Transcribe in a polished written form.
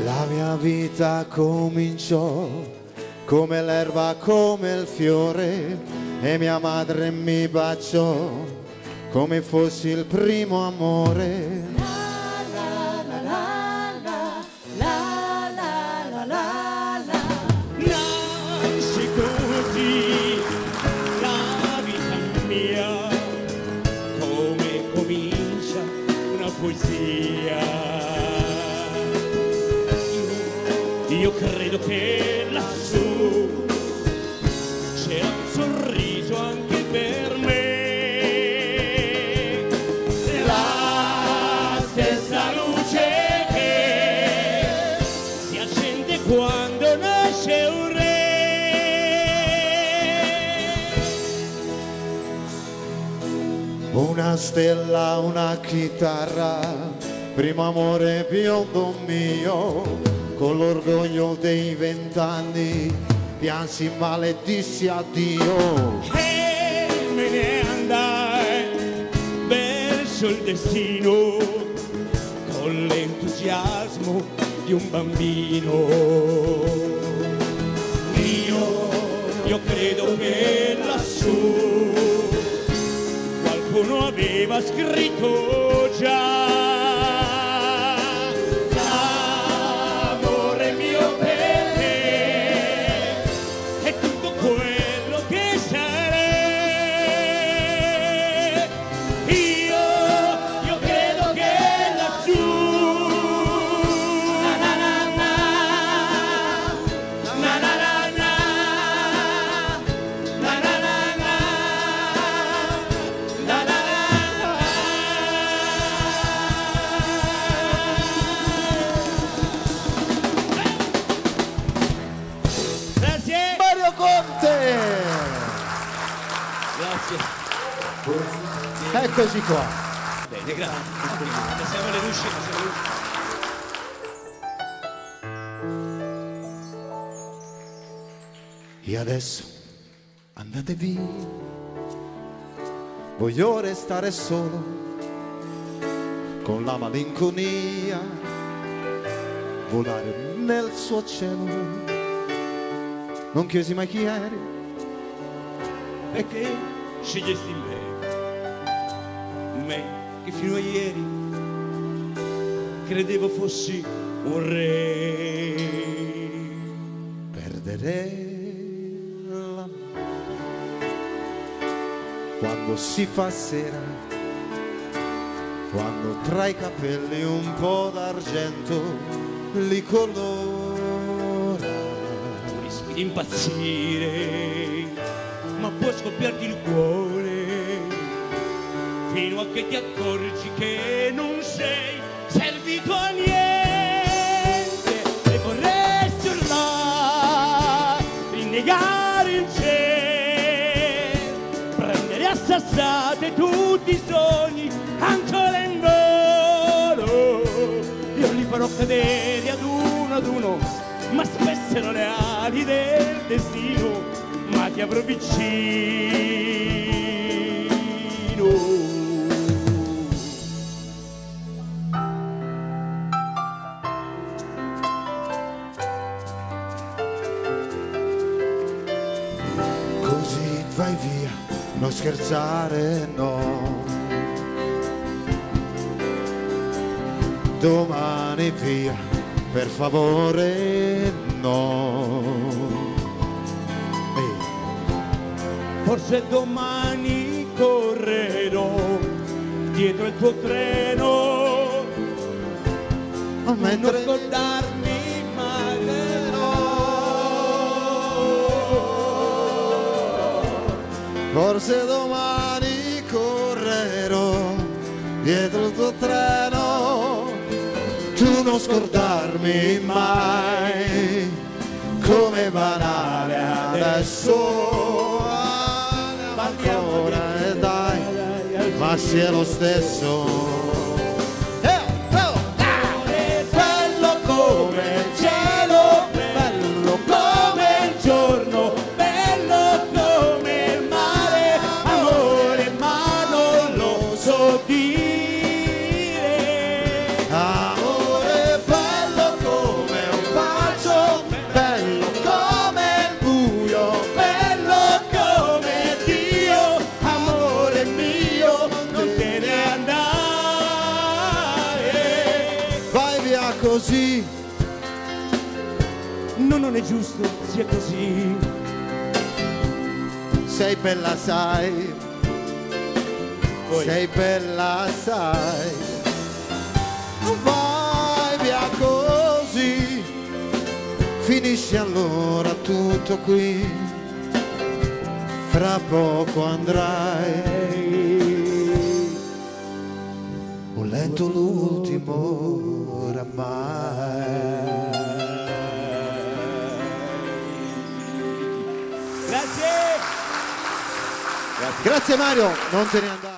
La mia vita cominciò come l'erba, come il fiore, e mia madre mi baciò come fossi il primo amore. Nasce così la vita mia, come comincia una poesia. Io credo che lassù c'era un sorriso anche per me, la stessa luce che si accende quando nasce un re. Una stella, una chitarra, primo amore biondo mio. Con l'orgoglio dei 20 anni piansi, maledissi addio. E me ne andai verso il destino con l'entusiasmo di un bambino. Io credo che lassù qualcuno aveva scritto già. Eccoci qua. Bene, grazie. Passiamo le luci, E adesso andate via, voglio restare solo con la malinconia, volare nel suo cielo. Non chiesi mai chi eri e che scegliesti me che fino a ieri credevo fossi un re. Perdere la quando si fa sera, quando tra i capelli un po' d'argento li colora. Rischi di impazzire, ma può scoppiarti il cuore fino a che ti accorgi che non sei servito a niente e vorresti urlare, rinnegare il cielo, prendere a sassate tutti i sogni ancora in volo. Io li farò cadere ad uno, ma spessero le ali del destino, ma ti avrò vicino. Vai via, non scherzare, no. Domani via, per favore, no. Ehi. Forse domani correrò dietro il tuo treno, mentre non scordarmi mai no. Forse domani correrò dietro il tuo treno, tu non scordarmi mai, come banale adesso, ancora e dai, ma sia lo stesso. Bello come il cielo, bello come il giorno, bello come il mare, amore, ma non lo so dire. Amore bello come così. No, non è giusto sia così. Sei bella sai, Poi. sei bella sai, vai via così, finisce allora tutto qui, fra poco andrai. Ho letto l'ultimo oramai. Grazie. Grazie Mario, non te ne andare.